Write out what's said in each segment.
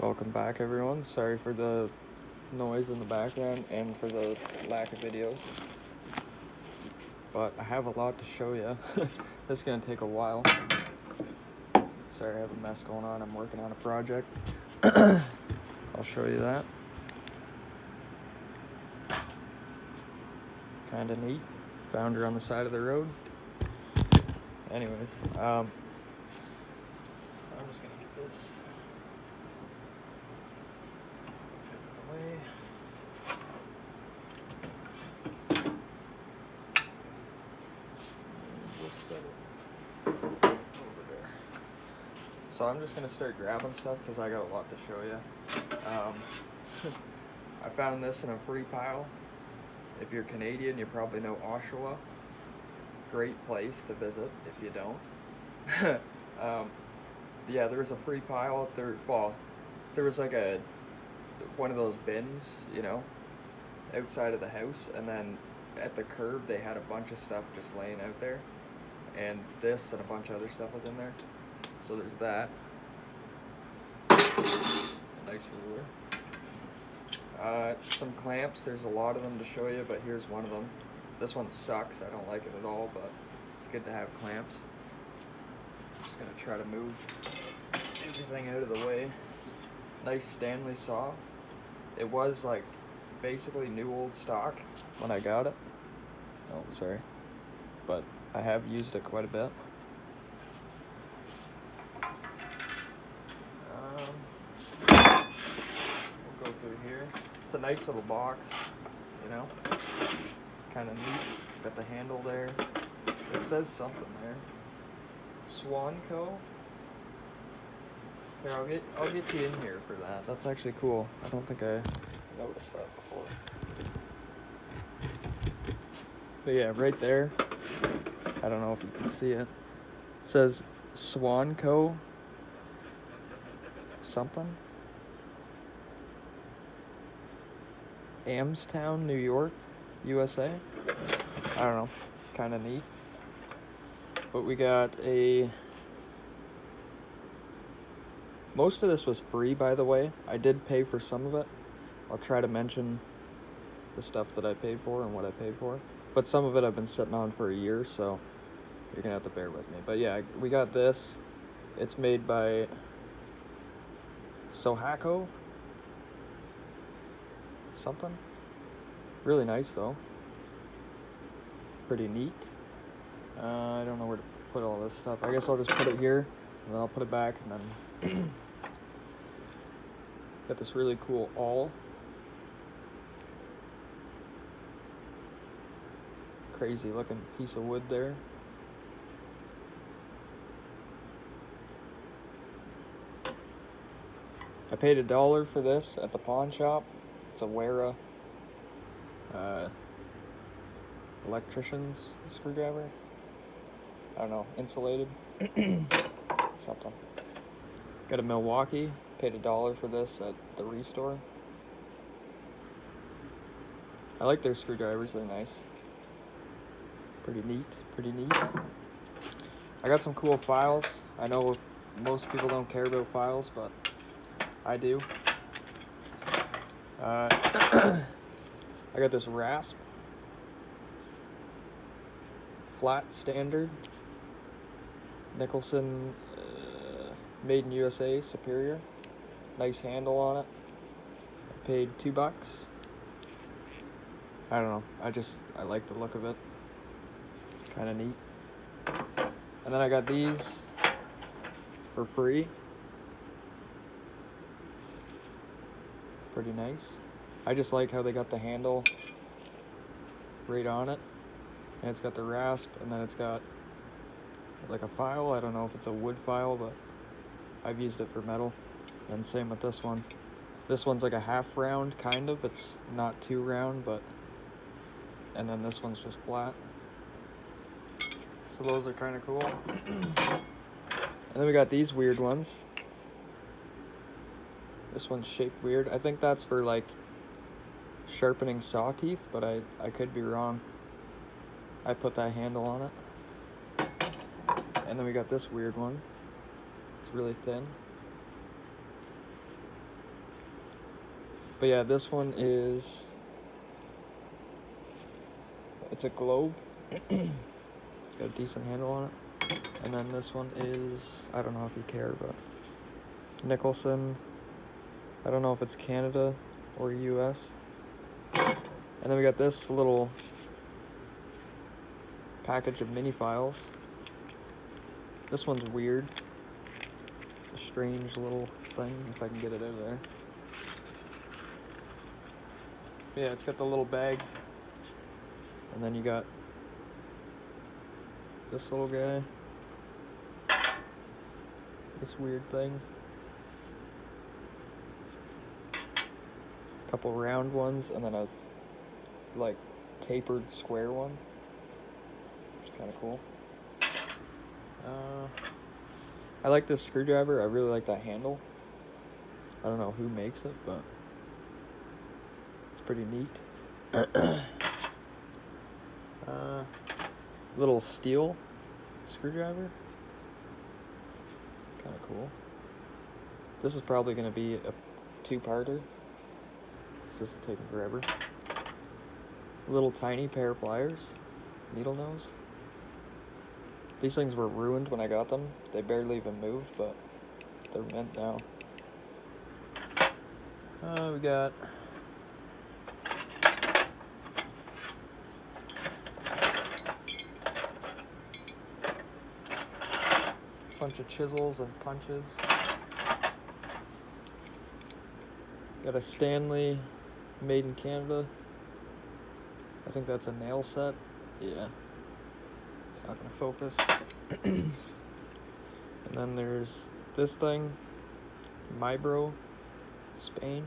Welcome back, everyone. Sorry for the noise in the background and for the lack of videos, but I have a lot to show you. This is going to take a while. Sorry, I have a mess going on. I'm working on a project. I'll show you that. Kind of neat. Found her on the side of the road. Anyways, I'm just going to get this away. Over there. So I'm just gonna start grabbing stuff because I got a lot to show you. I found this in a free pile. If you're Canadian, you probably know Oshawa. Great place to visit if you don't. Yeah, there was a free pile out there. Well, there was like one of those bins, outside of the house, and then at the curb they had a bunch of stuff just laying out there, and this and a bunch of other stuff was in there. So there's that. It's a nice ruler. Some clamps. There's a lot of them to show you, but here's one of them. This one sucks. I don't like it at all, but it's good to have clamps. I'm just gonna try to move everything out of the way. Nice Stanley saw. It was like basically new old stock when I got it. Oh, sorry. But I have used it quite a bit. We'll go through here. It's a nice little box, kind of neat. It's got the handle there. It says something there. Swanco. Here, I'll get you in here for that. That's actually cool. I don't think I noticed that before. But yeah, right there. I don't know if you can see it. It says Swanco something. Amstown, New York, USA. I don't know. Kind of neat. But we got most of this was free, by the way. I did pay for some of it. I'll try to mention the stuff that I paid for and what I paid for. But some of it I've been sitting on for a year, so you're going to have to bear with me. But yeah, we got this. It's made by Sohaco something. Really nice, though. Pretty neat. I don't know where to put all this stuff. I guess I'll just put it here, and then I'll put it back, and then got this really cool awl. Crazy looking piece of wood there. I paid $1 for this at the pawn shop. It's a Wera electrician's screwdriver. I don't know, insulated. Something. Got a Milwaukee. Paid $1 for this at the Restore. I like their screwdrivers, they're nice. Pretty neat. I got some cool files. I know most people don't care about files, but I do. I got this rasp. Flat standard. Nicholson Made in USA Superior. Nice handle on it. I paid $2. I don't know. I like the look of it. Kind of neat. And then I got these for free. Pretty nice. I just like how they got the handle right on it. And it's got the rasp, and then it's got like a file. I don't know if it's a wood file, but I've used it for metal. And same with this one. This one's like a half round, kind of. It's not too round, but... And then this one's just flat. So those are kind of cool. And then we got these weird ones. This one's shaped weird. I think that's for like sharpening saw teeth, but I could be wrong. I put that handle on it. And then we got this weird one. It's really thin. But yeah, this one is, it's a Globe. It's got a decent handle on it. And then this one is, I don't know if you care, but Nicholson. I don't know if it's Canada or US. And then we got this little package of mini files. This one's weird. It's a strange little thing, if I can get it out of there. Yeah, it's got the little bag. And then you got this little guy. This weird thing. A couple round ones, and then a like tapered square one. Which is kind of cool. I like this screwdriver. I really like that handle. I don't know who makes it, but it's pretty neat. Little steel screwdriver. It's kind of cool. This is probably going to be a two-parter. This is taking forever. Little tiny pair of pliers. Needle nose. These things were ruined when I got them. They barely even moved, but they're mint now. We got a bunch of chisels and punches. Got a Stanley made in Canada. I think that's a nail set. Yeah. It's not gonna focus. And then there's this thing, Mybro, Spain.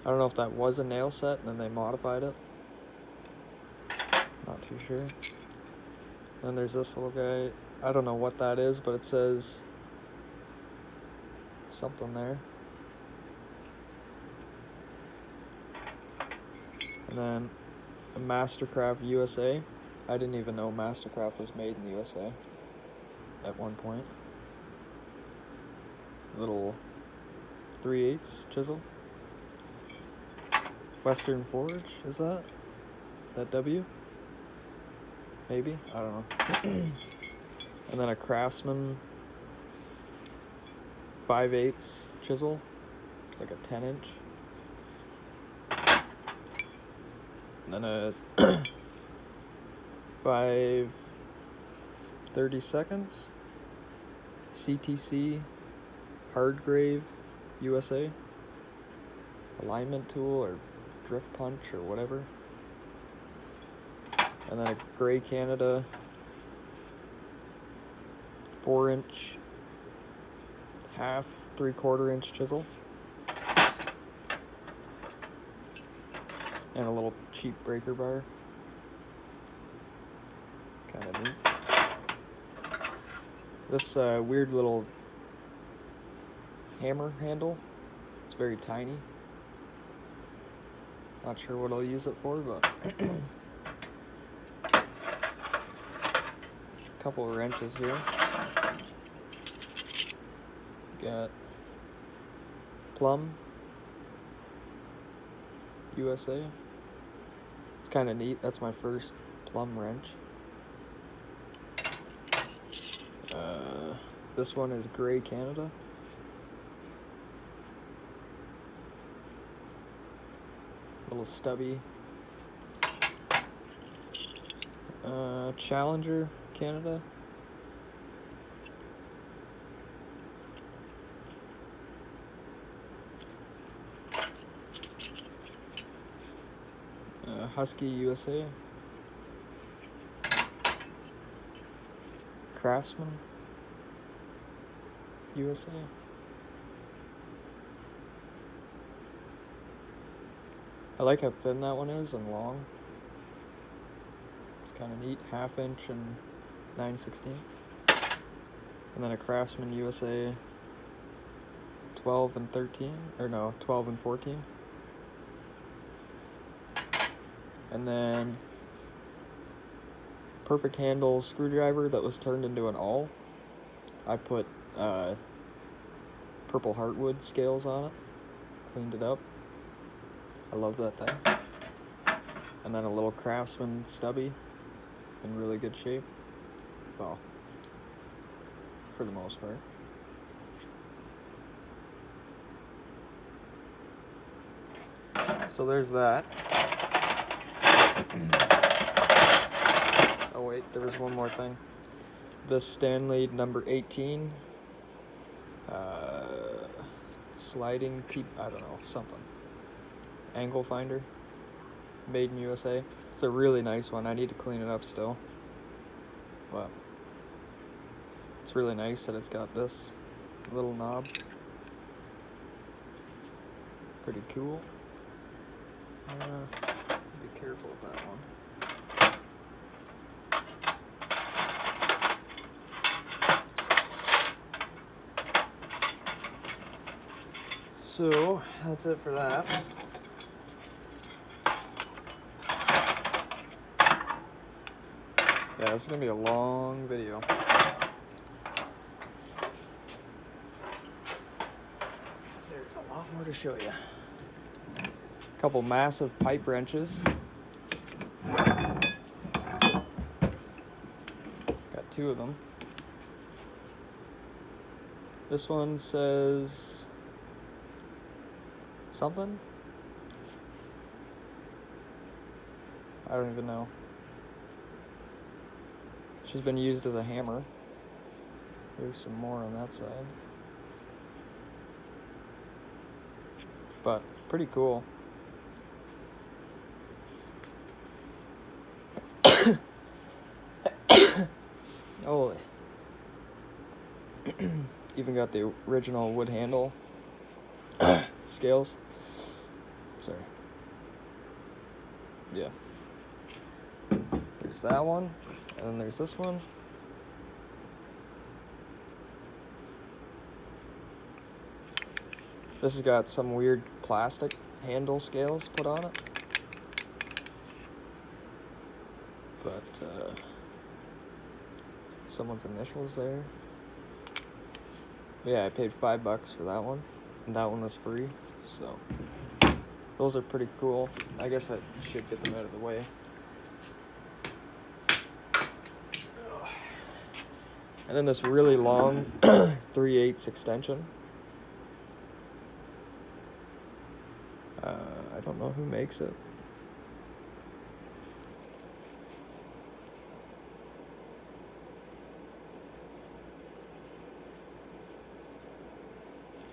I don't know if that was a nail set and then they modified it. Not too sure. Then there's this little guy. I don't know what that is, but it says something there. And then a Mastercraft USA. I didn't even know Mastercraft was made in the USA at one point. Little 3/8 chisel. Western Forge, is that? That W? Maybe? I don't know. And then a Craftsman 5/8 chisel. It's like a 10-inch. And then a 5/32 CTC Hardgrave USA alignment tool or drift punch or whatever. And then a Gray Canada 4-inch, half, 3/4-inch chisel. And a little cheap breaker bar. Kind of neat. This weird little hammer handle. It's very tiny. Not sure what I'll use it for, but a couple of wrenches here. Got Plum USA. It's kind of neat. That's my first Plum wrench. This one is Gray Canada. Little stubby. Challenger Canada. Husky USA. Craftsman USA. I like how thin that one is and long. It's kind of neat. 1/2 inch and 9/16. And then a Craftsman USA 12 and 13. Or no, 12 and 14. And then perfect handle screwdriver that was turned into an awl. I put Purple Heartwood scales on it, cleaned it up. I love that thing. And then a little Craftsman stubby in really good shape. Well, for the most part. So there's that. Oh wait, there was one more thing. The Stanley number 18 sliding I don't know, something. Angle finder. Made in USA. It's a really nice one. I need to clean it up still. But it's really nice that it's got this little knob. Pretty cool. Be careful with that one. So that's it for that. Yeah, it's gonna be a long video. There's a lot more to show you. A couple massive pipe wrenches. Got 2 of them. This one says something? I don't even know. She's been used as a hammer. There's some more on that side. But pretty cool. Holy. Even got the original wood handle scales. Sorry. Yeah. There's that one, and then there's this one. This has got some weird plastic handle scales put on it. But, someone's initials there. Yeah, I paid $5 for that one, and that one was free, so those are pretty cool. I guess I should get them out of the way. And then this really long 3/8 extension. I don't know who makes it.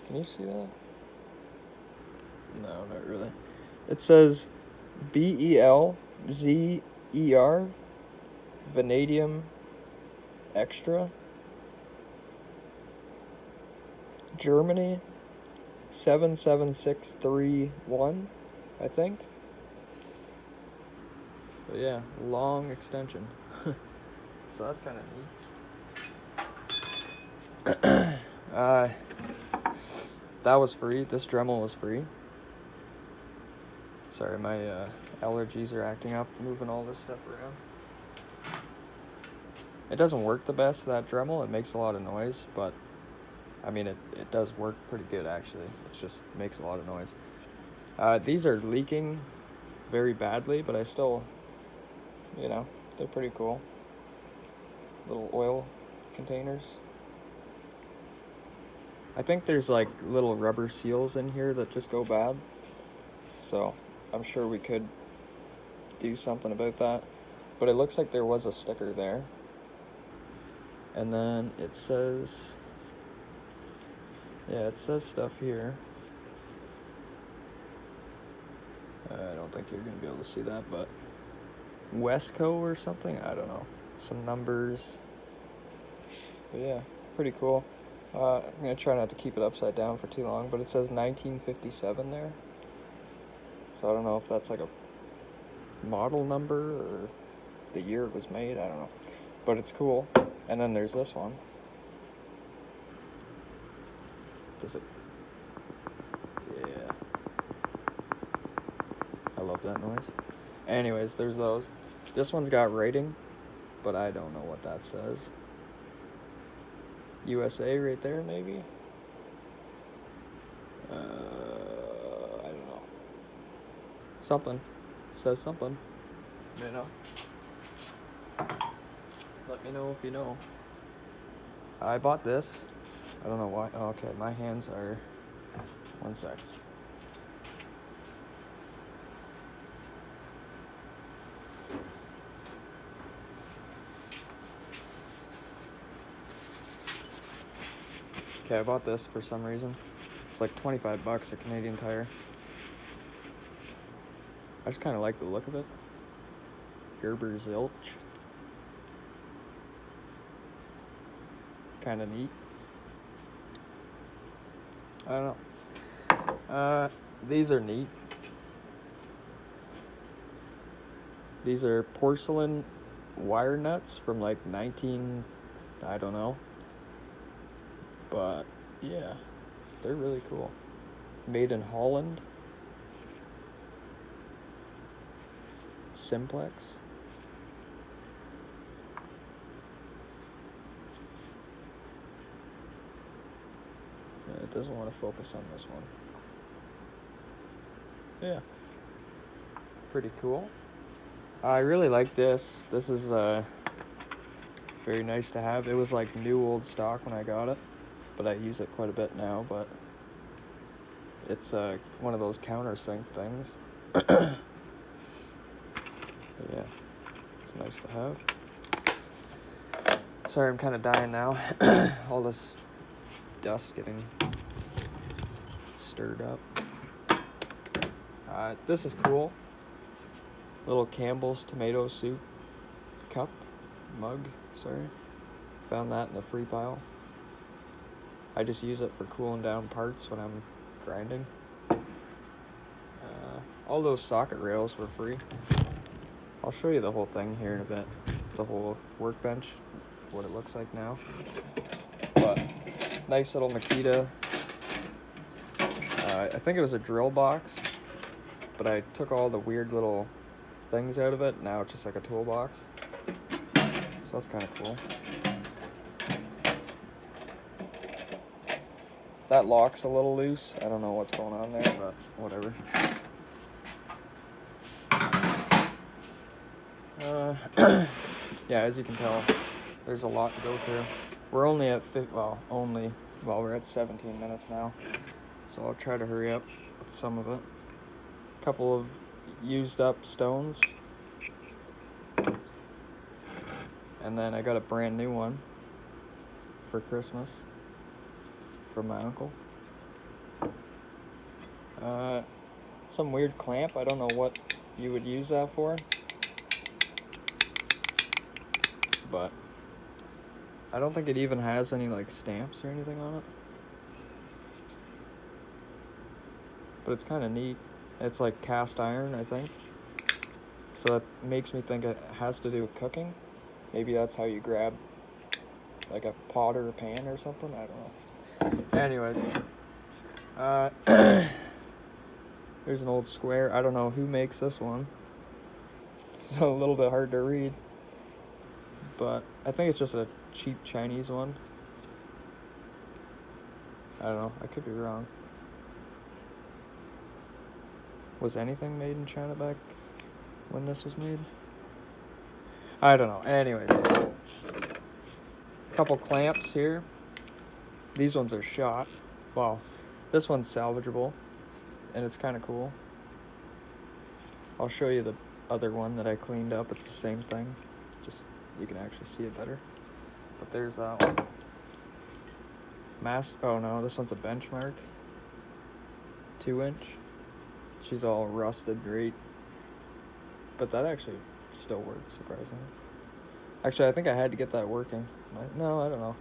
Can you see that? No, not really. It says BELZER Vanadium Extra, Germany 77631, I think. But yeah, long extension. So that's kind of neat. That was free. This Dremel was free. Sorry, my allergies are acting up, moving all this stuff around. It doesn't work the best, that Dremel. It makes a lot of noise, but I mean, it does work pretty good, actually. It just makes a lot of noise. These are leaking very badly, but I still, you know, they're pretty cool. Little oil containers. I think there's like little rubber seals in here that just go bad. So I'm sure we could do something about that. But it looks like there was a sticker there. And then it says, yeah, it says stuff here. I don't think you're going to be able to see that, but Wesco or something? I don't know. Some numbers. But yeah, pretty cool. I'm going to try not to keep it upside down for too long, but it says 1957 there. So I don't know if that's like a model number or the year it was made. I don't know. But it's cool. And then there's this one. Does it? Yeah. I love that noise. Anyways, there's those. This one's got rating, but I don't know what that says. USA right there, maybe? I don't know. something. Says something. You know. Let me know if you know. I bought this. I don't know why. Oh, okay, my hands are... One sec. Okay, I bought this for some reason. It's like 25 bucks a Canadian Tire. I just kind of like the look of it. Gerber Zilch. Kind of neat. I don't know. These are neat. These are porcelain wire nuts from like I don't know. But yeah, they're really cool. Made in Holland. Simplex. Yeah, it doesn't want to focus on this one. Yeah. Pretty cool. I really like this. This is very nice to have. It was like new old stock when I got it, but I use it quite a bit now, but it's one of those countersink things. Yeah, it's nice to have. Sorry, I'm kind of dying now. All this dust getting stirred up. This is cool. Little Campbell's tomato soup mug, sorry. Found that in the free pile. I just use it for cooling down parts when I'm grinding. All those socket rails were free. I'll show you the whole thing here in a bit. The whole workbench, what it looks like now. But nice little Makita. I think it was a drill box, but I took all the weird little things out of it. Now it's just like a toolbox. So that's kind of cool. That lock's a little loose. I don't know what's going on there, but whatever. Yeah, as you can tell, there's a lot to go through. We're only at we're at 17 minutes now, so I'll try to hurry up with some of it. A couple of used up stones, and then I got a brand new one for Christmas from my uncle. Some weird clamp. I don't know what you would use that for, but I don't think it even has any like stamps or anything on it. But it's kind of neat. It's like cast iron, I think. So that makes me think it has to do with cooking. Maybe that's how you grab like a pot or a pan or something. I don't know. Anyways. There's an old square. I don't know who makes this one. It's a little bit hard to read. But I think it's just a cheap Chinese one. I don't know. I could be wrong. Was anything made in China back when this was made? I don't know. Anyways. Couple clamps here. These ones are shot. Wow. This one's salvageable. And it's kind of cool. I'll show you the other one that I cleaned up. It's the same thing. Just you can actually see it better. But there's that one. Oh no, this one's a Benchmark. 2-inch. She's all rusted great. But that actually still works, surprisingly. Actually, I think I had to get that working. No, I don't know.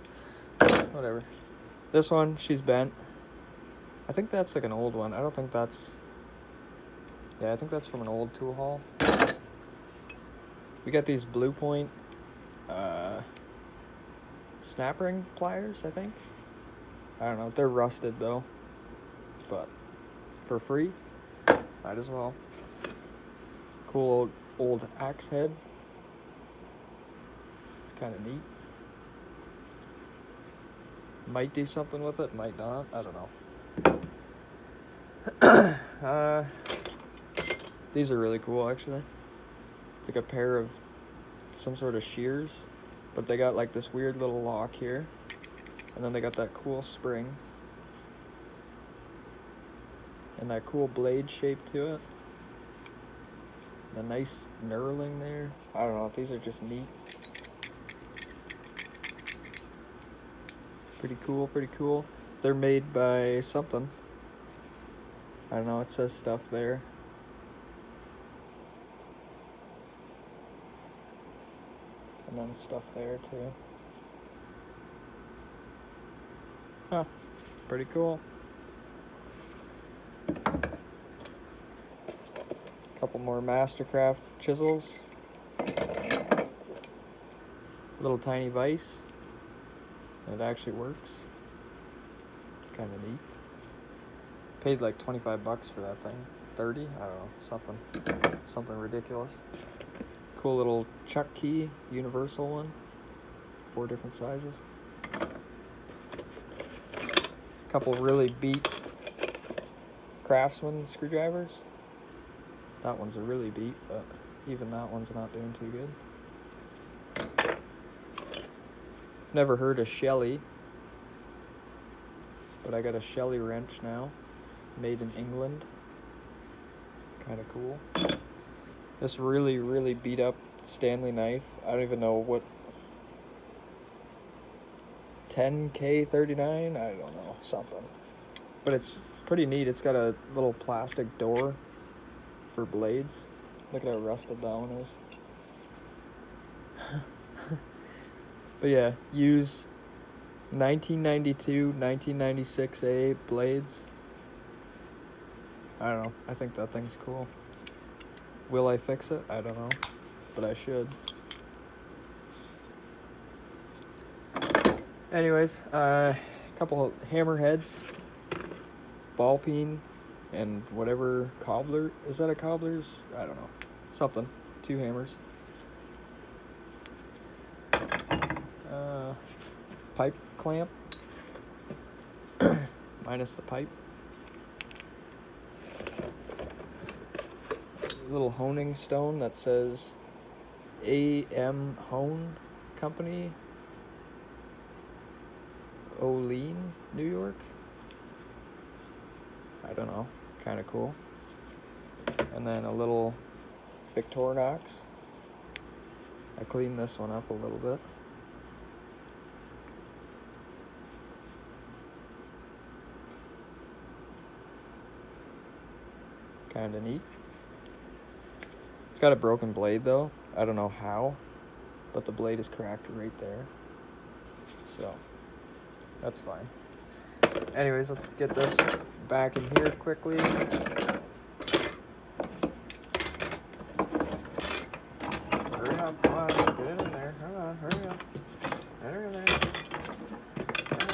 Whatever. This one, she's bent. I think that's like an old one. I don't think that's... Yeah, I think that's from an old tool haul. We got these Blue Point snap ring pliers, I think. I don't know. They're rusted though. But for free, might as well. Cool old axe head. It's kind of neat. Might do something with it, might not. I don't know. These are really cool, actually. It's like a pair of some sort of shears, but they got like this weird little lock here, and then they got that cool spring and that cool blade shape to it. The nice knurling there. I don't know, these are just neat. Pretty cool, pretty cool. They're made by something. I don't know, it says stuff there. And then stuff there too. Huh, pretty cool. Couple more Mastercraft chisels. Little tiny vise. And it actually works. It's kind of neat. Paid like 25 bucks for that thing. 30? I don't know, something ridiculous. Cool little chuck key, universal one. 4 different sizes. Couple really beat Craftsman screwdrivers. That one's a really beat, but even that one's not doing too good. Never heard of Shelly, but I got a Shelly wrench now, made in England. Kind of cool. This really, really beat up Stanley knife. I don't even know what, 10K39? I don't know, something. But it's pretty neat. It's got a little plastic door for blades. Look at how rusted that one is. But yeah, use 1992, 1996A blades. I don't know. I think that thing's cool. Will I fix it? I don't know. But I should. Anyways, a couple of hammerheads, ball peen, and whatever cobbler. Is that a cobbler's? I don't know. Something. 2 hammers. Pipe clamp. Minus the pipe. Little honing stone that says A.M. Hone Company, Olean, New York. I don't know. Kind of cool. And then a little Victorinox. I cleaned this one up a little bit. Kind of neat. It's got a broken blade though. I don't know how, but the blade is cracked right there. So, that's fine. Anyways, let's get this back in here quickly. Hurry up, come on, get it in there. Come on, hurry up. Get her in there. Come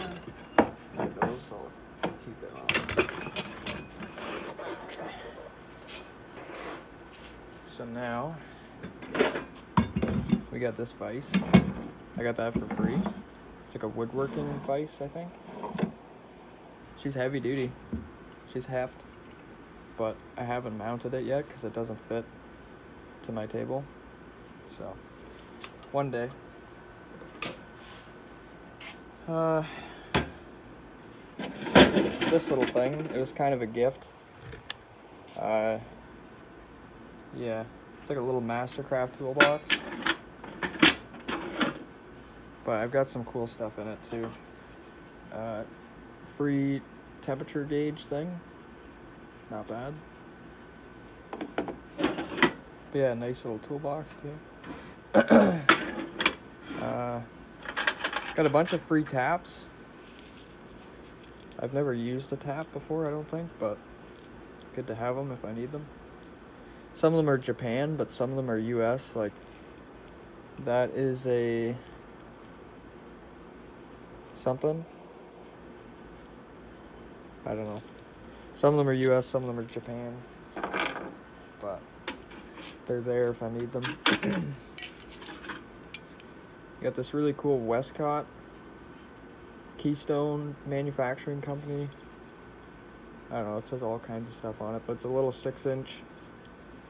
on. Get those, so keep it on. Okay. So now, we got this vise. I got that for free. It's like a woodworking vise, I think. She's heavy duty. She's heft. But I haven't mounted it yet because it doesn't fit to my table. So, one day. This little thing, it was kind of a gift. Yeah, it's like a little Mastercraft toolbox. But I've got some cool stuff in it too. Free temperature gauge thing. Not bad. But yeah, nice little toolbox too. Got a bunch of free taps. I've never used a tap before, I don't think, but good to have them if I need them. Some of them are Japan, but some of them are US. Like, that is a something. I don't know. Some of them are US, some of them are Japan. But they're there if I need them. Got this really cool Westcott Keystone Manufacturing Company. I don't know, it says all kinds of stuff on it, but it's a little 6-inch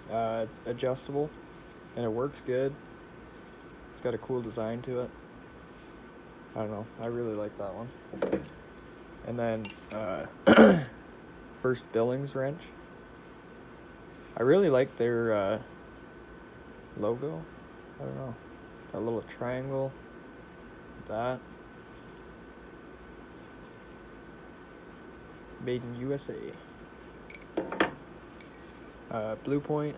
It's adjustable, and it works good. It's got a cool design to it. I don't know. I really like that one. And then First Billings wrench. I really like their logo. I don't know. That little triangle. That. Made in USA. Blue Point.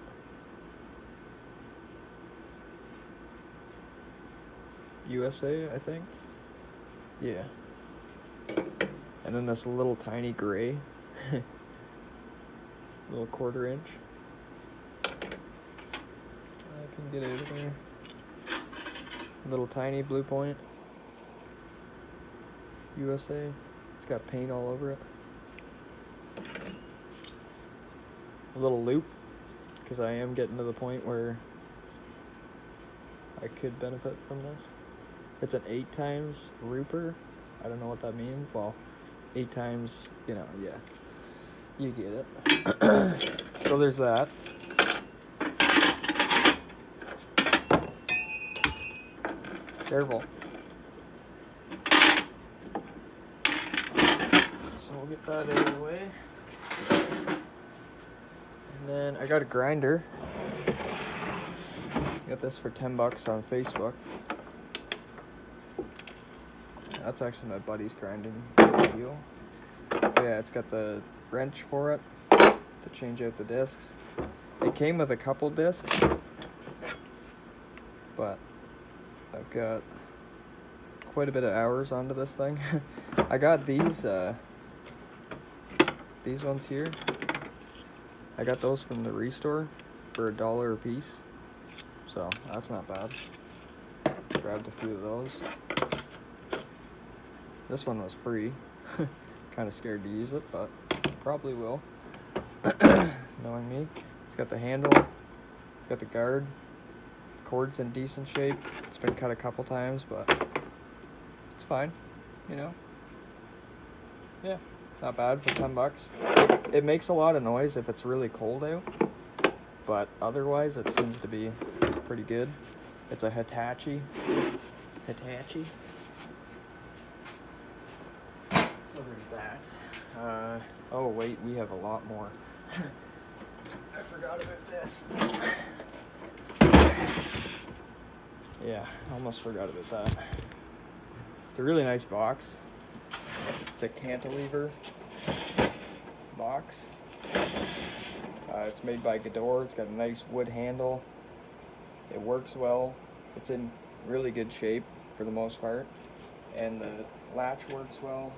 USA, I think. Yeah. And then this little tiny gray. Little 1/4 inch. I can get it over there. Little tiny Blue Point. USA. It's got paint all over it. A little loop, because I am getting to the point where I could benefit from this. It's an 8 times Rupert. I don't know what that means. Well, 8 times, you know, yeah. You get it. So there's that. Careful. So we'll get that out of the way. And then I got a grinder. Got this for $10 on Facebook. That's actually my buddy's grinding deal. Yeah, it's got the wrench for it to change out the discs. It came with a couple discs, but I've got quite a bit of hours onto this thing. I got these ones here. I got those from the Restore for $1 a piece, so that's not bad. Grabbed a few of those. This one was free. Kind of scared to use it, but probably will. Knowing me. It's got the handle. It's got the guard. The cord's in decent shape. It's been cut a couple times, but it's fine. You know? Yeah, not bad for $10. It makes a lot of noise if it's really cold out, but otherwise it seems to be pretty good. It's a Hitachi. So there's that. Oh wait, we have a lot more. I forgot about this. Yeah, I almost forgot about that. It's a really nice box. It's a cantilever box. It's made by Gador. It's got a nice wood handle. It works well. It's in really good shape for the most part. And the latch works well.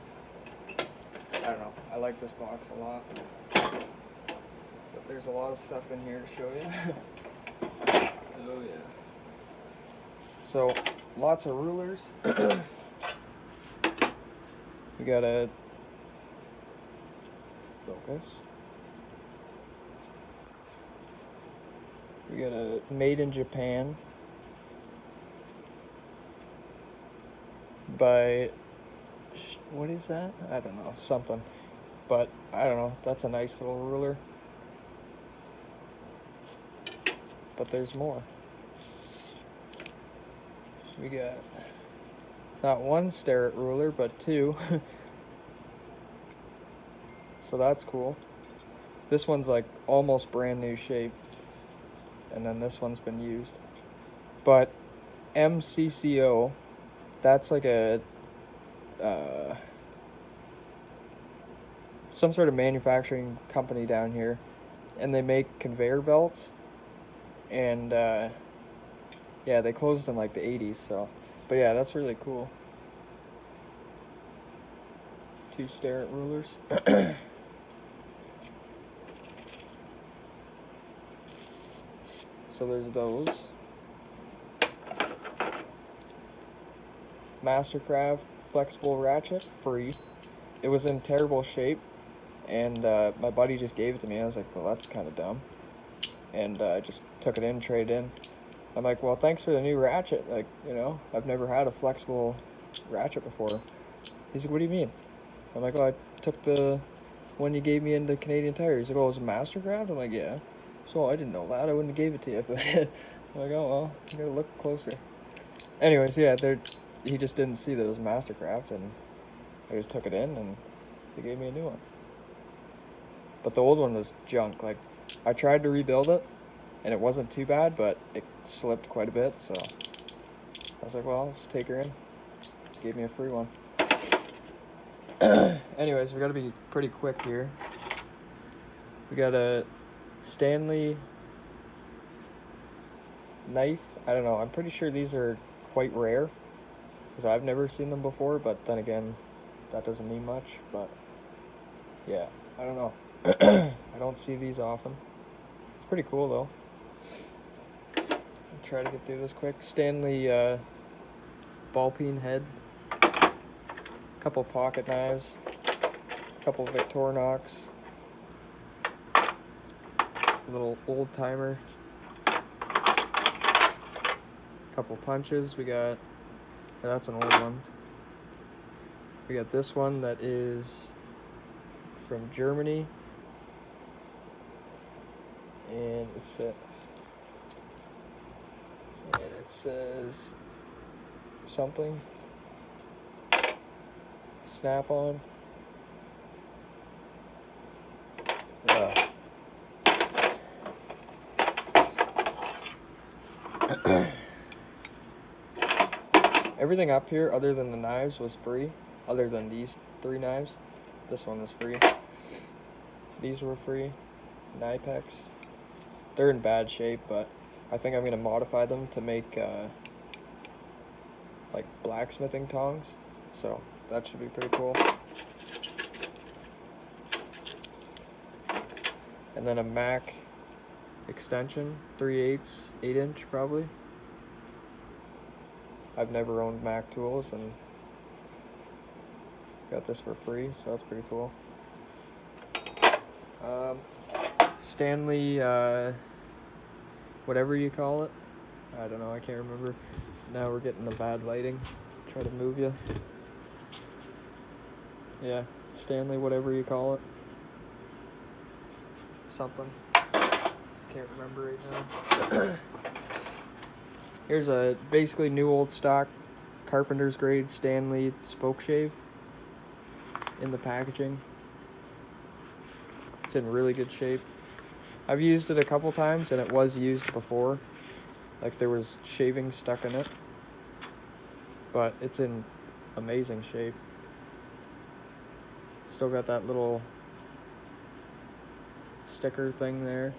I don't know. I like this box a lot. But there's a lot of stuff in here to show you. Oh yeah. So, lots of rulers. We got a focus. We got a made in Japan by, what is that? I don't know, something. But I don't know, that's a nice little ruler. But there's more. We got not one Starrett ruler, but 2. So that's cool. This one's like almost brand new shape. And then this one's been used. But MCCO, that's like a some sort of manufacturing company down here, and they make conveyor belts. And yeah, they closed in like the 80s, so. But yeah, that's really cool. 2 Starrett rulers. So there's those. Mastercraft flexible ratchet, free. It was in terrible shape, and my buddy just gave it to me. I was like, well, that's kind of dumb. And I just took it in, traded in. I'm like, well, thanks for the new ratchet. Like, you know, I've never had a flexible ratchet before. He's like, what do you mean? I'm like, well, I took the one you gave me into Canadian Tire. He's like, oh, it was a Mastercraft? I'm like, yeah. So I didn't know that. I wouldn't have gave it to you if I did. I'm like, oh well, I gotta look closer. Anyways, yeah, he just didn't see that it was Mastercraft, and I just took it in, and they gave me a new one. But the old one was junk. Like, I tried to rebuild it, and it wasn't too bad, but it slipped quite a bit, so I was like, well, I'll just take her in. Gave me a free one. Anyways, we gotta be pretty quick here. We got a Stanley knife. I don't know. I'm pretty sure these are quite rare, because I've never seen them before, but then again, that doesn't mean much. But yeah, I don't know. I don't see these often. It's pretty cool though. I'll try to get through this quick. Stanley ball peen head. Couple pocket knives. Couple Victorinox. Little old timer. Couple punches. We got, that's an old one. We got this one that is from Germany, and it says something Snap-on. Everything up here other than the knives was free, other than these 3 knives. This one was free. These were free. Knipex. They're in bad shape, but I think I'm going to modify them to make like blacksmithing tongs, so that should be pretty cool. And then a Mac extension, 3/8, 8-inch probably. I've never owned Mac tools, and got this for free, so that's pretty cool. Stanley, whatever you call it. I don't know, I can't remember. Now we're getting the bad lighting. Try to move you. Yeah, Stanley, whatever you call it. Something. Just can't remember right now. Here's a basically new old stock carpenter's grade Stanley spoke shave in the packaging. It's in really good shape. I've used it a couple times, and it was used before. Like, there was shaving stuck in it. But it's in amazing shape. Still got that little sticker thing there.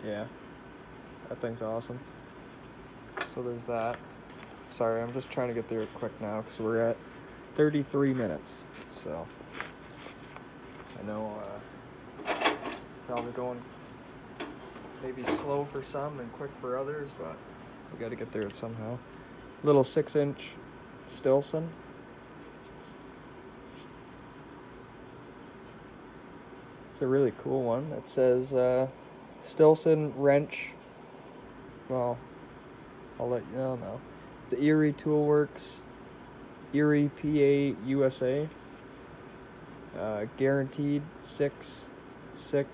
Yeah, that thing's awesome. So there's that. Sorry, I'm just trying to get through it quick now because we're at 33 minutes. So I know probably going maybe slow for some and quick for others, but we got to get through it somehow. Little 6-inch Stilson. It's a really cool one. It says Stilson wrench. Well, I'll let you know now. The Erie Tool Works, Erie PA USA. Guaranteed 6.6.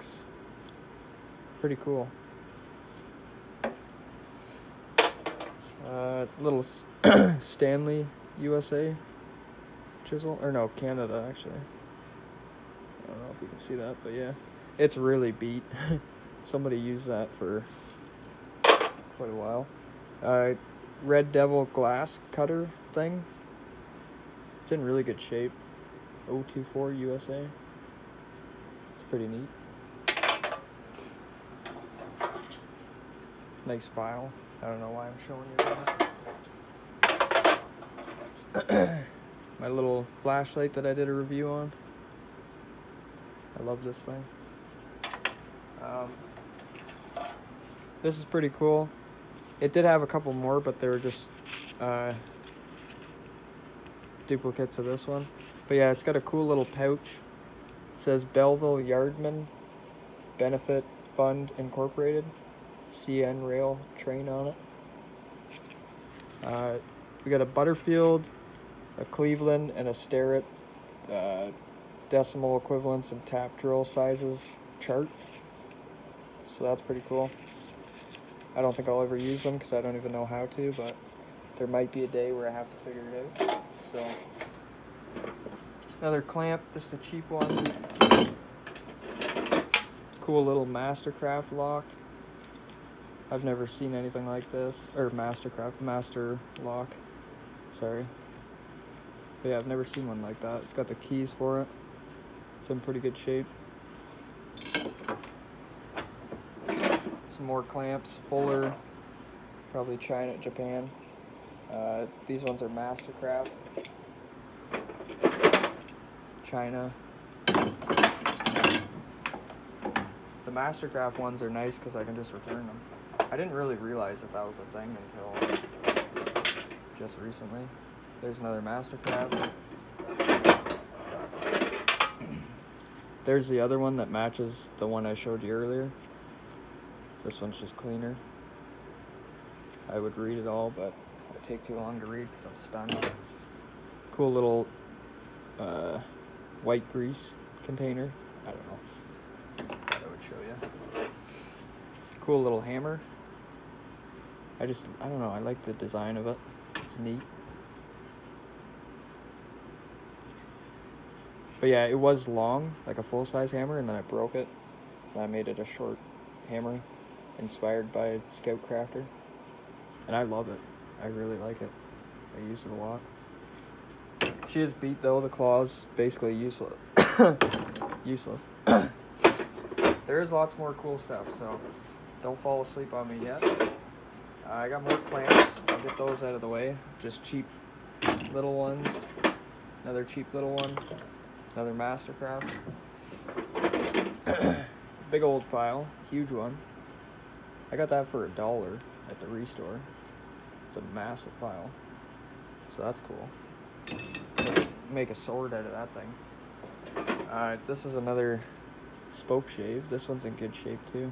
Pretty cool. Little Stanley USA chisel, or no, Canada actually. I don't know if you can see that, but yeah, it's really beat. Somebody used that for quite a while. Red Devil glass cutter thing. It's in really good shape. 024 USA. It's pretty neat. Nice file. I don't know why I'm showing you that. My little flashlight that I did a review on. I love this thing. This is pretty cool. It did have a couple more, but they were just duplicates of this one. But yeah, it's got a cool little pouch. It says Belleville Yardman Benefit Fund Incorporated. CN rail train on it. We got a Butterfield, a Cleveland, and a Starrett decimal equivalents and tap drill sizes chart. So that's pretty cool. I don't think I'll ever use them because I don't even know how to, but there might be a day where I have to figure it out. So another clamp, just a cheap one. Cool little Mastercraft lock. I've never seen anything like this. Or Mastercraft, Master lock. Sorry. But yeah, I've never seen one like that. It's got the keys for it. It's in pretty good shape. Some more clamps. Fuller. Probably China, Japan. These ones are Mastercraft. China. The Mastercraft ones are nice because I can just return them. I didn't really realize that was a thing until just recently. There's another Mastercraft. There's the other one that matches the one I showed you earlier. This one's just cleaner. I would read it all, but it take too long to read because I'm stunned. Cool little white grease container. I don't know. Thought I would show you. Cool little hammer. I don't know, I like the design of it. It's neat. But yeah, it was long, like a full-size hammer, and then I broke it. And I made it a short hammer, inspired by Scout Crafter. And I love it. I really like it. I use it a lot. She is beat though, the claw's basically useless. Useless. There is lots more cool stuff, so don't fall asleep on me yet. I got more clamps. I'll get those out of the way. Just cheap little ones. Another cheap little one. Another Mastercraft. Big old file. Huge one. I got that for $1 at the Restore. It's a massive file. So that's cool. Make a sword out of that thing. This is another spoke shave. This one's in good shape too.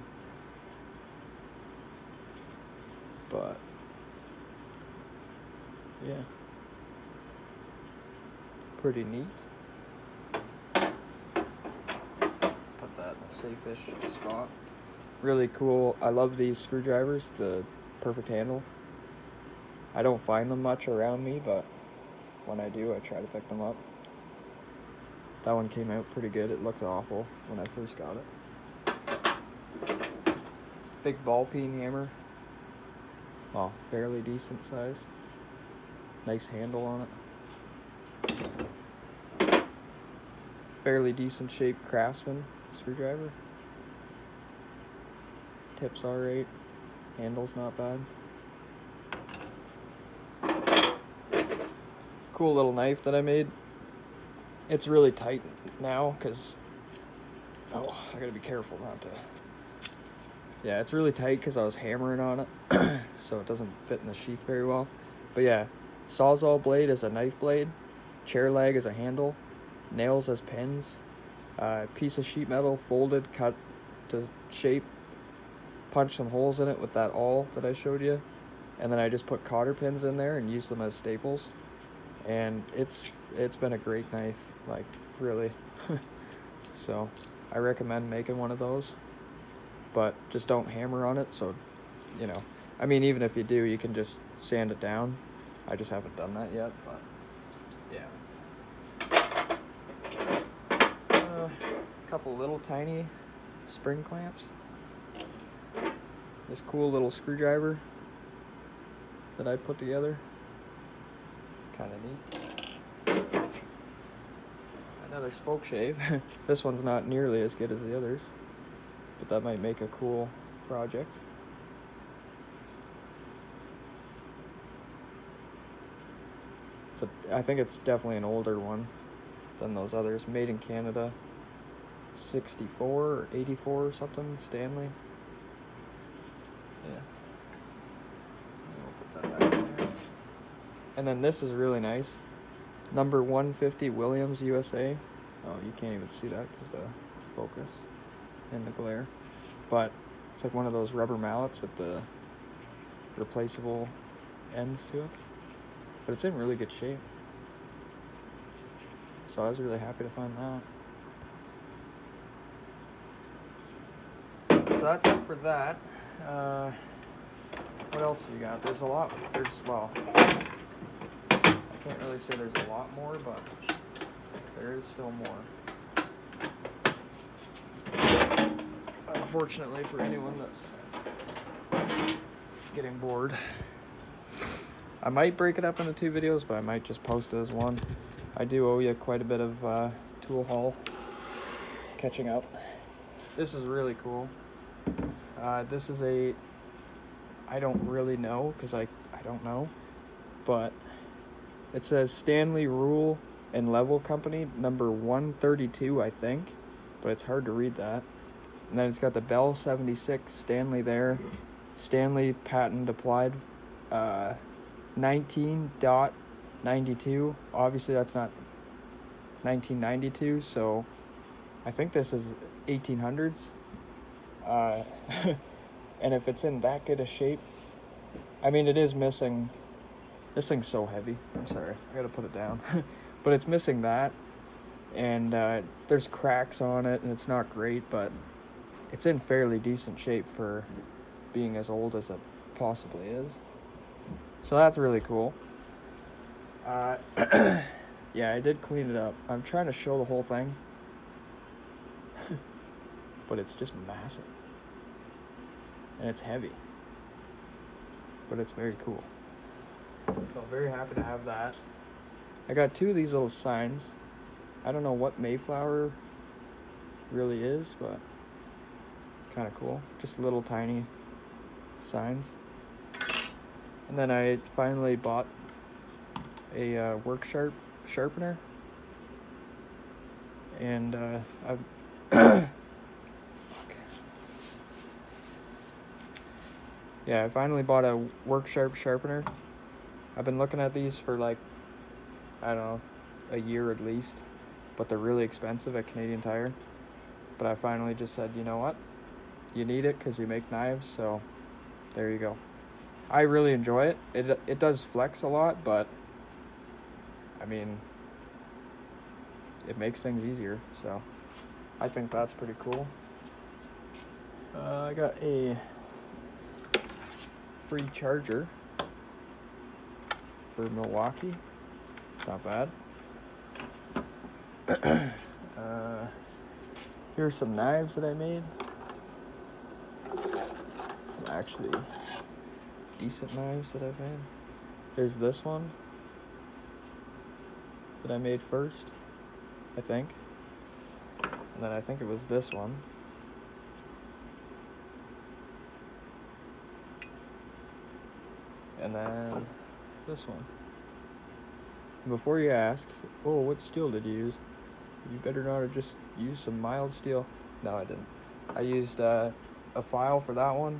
But yeah, pretty neat. Put that in a safe-ish spot. Really cool. I love these screwdrivers, the perfect handle. I don't find them much around me, but when I do, I try to pick them up. That one came out pretty good. It looked awful when I first got it. Big ball peen hammer. Well, fairly decent size. Nice handle on it. Fairly decent shaped Craftsman screwdriver. Tip's alright. Handle's not bad. Cool little knife that I made. It's really tight now because I gotta be careful not to. Yeah, it's really tight because I was hammering on it, so it doesn't fit in the sheath very well. But yeah, Sawzall blade as a knife blade, chair leg as a handle, nails as pins, piece of sheet metal folded, cut to shape, punch some holes in it with that awl that I showed you, and then I just put cotter pins in there and use them as staples. And it's been a great knife, like really. So I recommend making one of those, but just don't hammer on it. So, you know, I mean, even if you do, you can just sand it down. I just haven't done that yet, but yeah. A couple little tiny spring clamps. This cool little screwdriver that I put together. Kind of neat. Another spoke shave. This one's not nearly as good as the others, but that might make a cool project. So I think it's definitely an older one than those others. Made in Canada, 64 or 84 or something, Stanley. Yeah. We'll put that back in there. And then this is really nice. Number 150 Williams, USA. Oh, you can't even see that because the focus and the glare. But it's like one of those rubber mallets with the replaceable ends to it. But it's in really good shape. So I was really happy to find that. that's it for that. What else have you got? There's a lot. Well, I can't really say there's a lot more, but there is still more. Unfortunately for anyone that's getting bored. I might break it up into 2 videos, but I might just post it as one. I do owe you quite a bit of tool haul catching up. This is really cool. This is I don't really know because I don't know, but it says Stanley Rule and Level Company number 132, I think, but it's hard to read that. And then it's got the Bell 76 Stanley there, Stanley patent applied, 19.92. Obviously that's not 1992, so I think this is 1800s. And if it's in that good a shape, I mean, it is missing. This thing's so heavy. I'm sorry, I gotta put it down. But it's missing that, and there's cracks on it, and it's not great, but it's in fairly decent shape for being as old as it possibly is. So that's really cool. Yeah, I did clean it up. I'm trying to show the whole thing, but it's just massive. And it's heavy, but it's very cool. So I'm very happy to have that. I got 2 of these little signs. I don't know what Mayflower really is, but it's kind of cool. Just little tiny signs. And then I finally bought a work sharpener. And I've yeah, I finally bought a work sharpener. I've been looking at these for like, I don't know, a year at least, but they're really expensive at Canadian Tire. But I finally just said, you know what? You need it because you make knives, so there you go. I really enjoy it. It does flex a lot, but I mean, it makes things easier, so I think that's pretty cool. I got a free charger for Milwaukee. Not bad. Here's some knives that I made. Some actually decent knives that I've made. There's this one that I made first, I think. And then I think it was this one. And then this one. Before you ask, oh, what steel did you use? You better not have just used some mild steel. No, I didn't. I used a file for that one,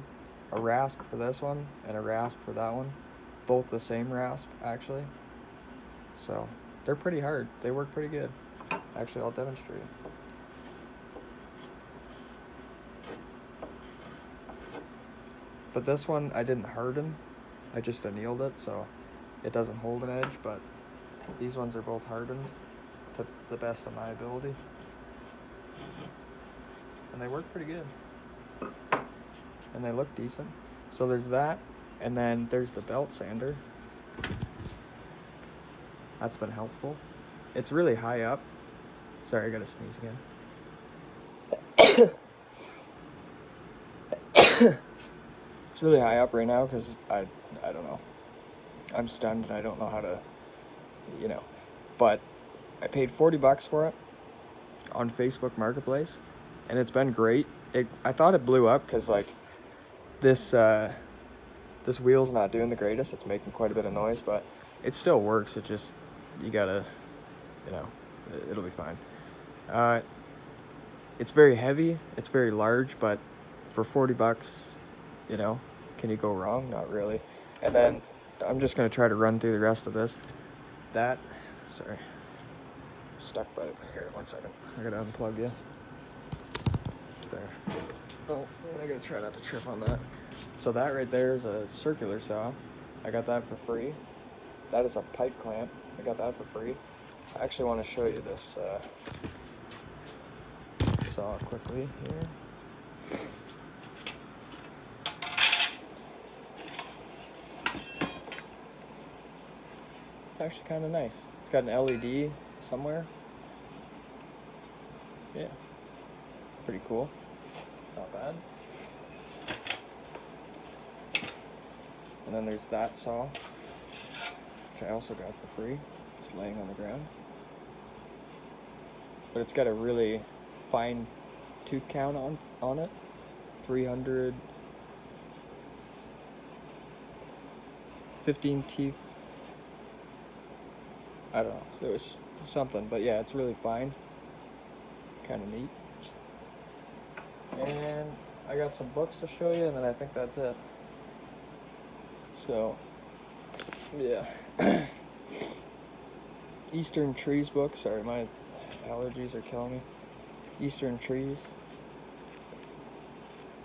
a rasp for this one, and a rasp for that one. Both the same rasp, actually. So, they're pretty hard. They work pretty good. Actually, I'll demonstrate. But this one, I didn't harden. I just annealed it, so it doesn't hold an edge, but these ones are both hardened to the best of my ability. And they work pretty good. And they look decent. So there's that, and then there's the belt sander. That's been helpful. It's really high up. Sorry, I gotta sneeze again. It's really high up right now because I don't know. I'm stunned and I don't know how to, But I paid $40 for it on Facebook Marketplace, and it's been great. I thought it blew up because like this wheel's not doing the greatest. It's making quite a bit of noise, but it still works. It just, you gotta, it'll be fine. It's very heavy. It's very large, but for $40, can you go wrong? Not really. And then I'm just gonna try to run through the rest of this. Sorry, stuck by it. Here, 1 second. I gotta unplug you. There. Oh, I gotta try not to trip on that. So that right there is a circular saw. I got that for free. That is a pipe clamp. I got that for free. I actually want to show you this saw quickly here. It's actually kind of nice. It's got an LED somewhere. Yeah. Pretty cool. Not bad. And then there's that saw, which I also got for free, just laying on the ground. But it's got a really fine tooth count on it. 315 teeth. I don't know. There was something, but yeah, it's really fine. Kind of neat. And I got some books to show you, and then I think that's it. So, yeah. Eastern Trees book. Sorry, my allergies are killing me. Eastern Trees.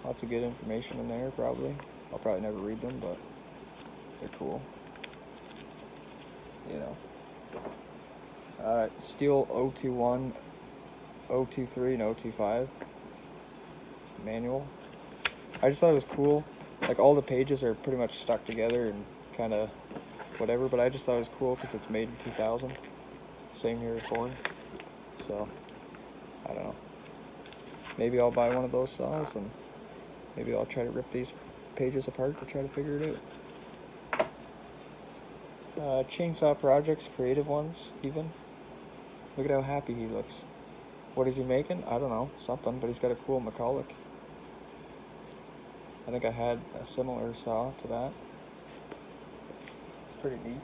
Lots of good information in there, probably. I'll probably never read them, but they're cool. You know. Steel 021, 023, and 025 manual. I just thought it was cool. Like, all the pages are pretty much stuck together and kind of whatever, but I just thought it was cool because it's made in 2000. Same year as born. So, I don't know. Maybe I'll buy one of those saws, and maybe I'll try to rip these pages apart to try to figure it out. Chainsaw Projects, creative ones, even. Look at how happy he looks. What is he making? I don't know. Something, but he's got a cool McCulloch. I think I had a similar saw to that. It's pretty neat.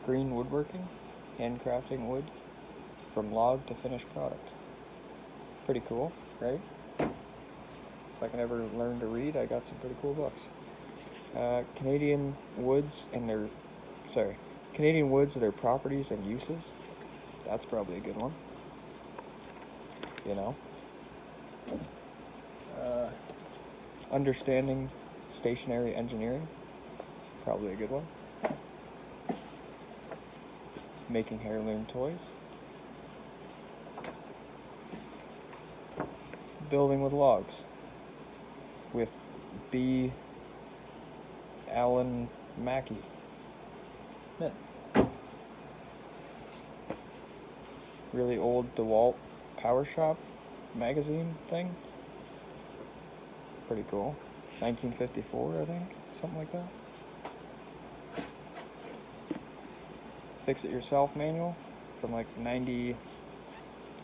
Green woodworking, handcrafting wood from log to finished product. Pretty cool, right? If I can ever learn to read, I got some pretty cool books. Canadian woods and their properties and uses. That's probably a good one. You know. Understanding stationary engineering. Probably a good one. Making heirloom toys. Building with logs. With B. Alan Mackey. Yeah. Really old DeWalt Power Shop magazine thing. Pretty cool. 1954, I think. Something like that. Fix It Yourself manual from like 90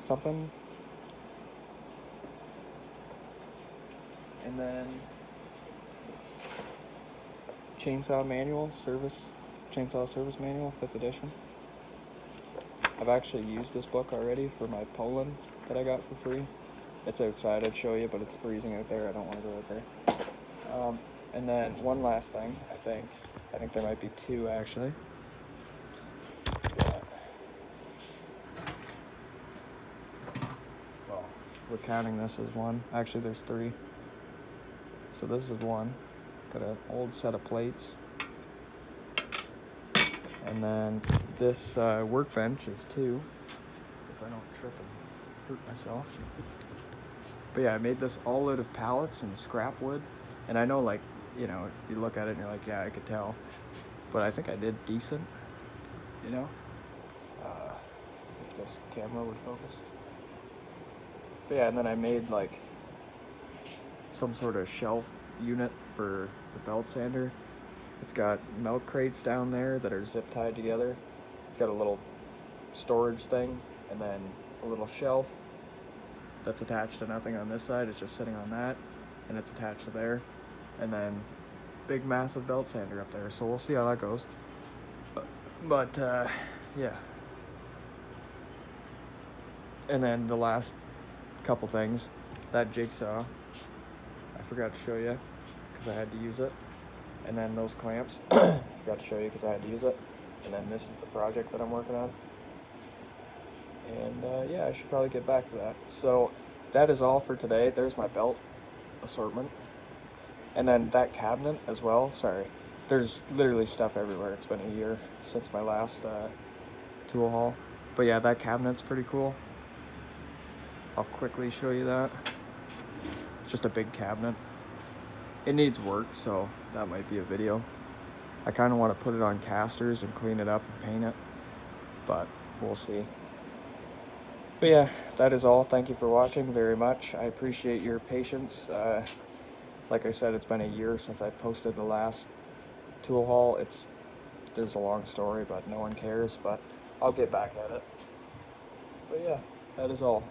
something. And then Chainsaw Service Manual, 5th edition. I've actually used this book already for my Poland that I got for free. It's outside, I'd show you, but it's freezing out there. I don't want to go out there. And then one last thing, I think there might be two actually. Yeah. Well, we're counting this as one. Actually, there's three. So this is one. Got an old set of plates. And then this workbench is two. If I don't trip and hurt myself. But yeah, I made this all out of pallets and scrap wood. And I know, like, you know, you look at it and you're like, yeah, I could tell. But I think I did decent, you know? If this camera would focus. But yeah, and then I made, like, some sort of shelf unit for the belt sander. It's got milk crates down there that are zip tied together. It's got a little storage thing, and then a little shelf that's attached to nothing on this side. It's just sitting on that, and it's attached to there. And then big massive belt sander up there. So we'll see how that goes. But yeah. And then the last couple things, that jigsaw, I forgot to show you because I had to use it. And then those clamps, forgot to show you because I had to use it. And then this is the project that I'm working on. And yeah, I should probably get back to that. So that is all for today. There's my belt assortment. And then that cabinet as well. Sorry. There's literally stuff everywhere. It's been a year since my last tool haul. But yeah, that cabinet's pretty cool. I'll quickly show you that. It's just a big cabinet. It needs work, so that might be a video. I kind of want to put it on casters and clean it up and paint it, but we'll see. But yeah, that is all. Thank you for watching very much. I appreciate your patience. Like I said, it's been a year since I posted the last tool haul. There's a long story, but no one cares, but I'll get back at it. But yeah, that is all.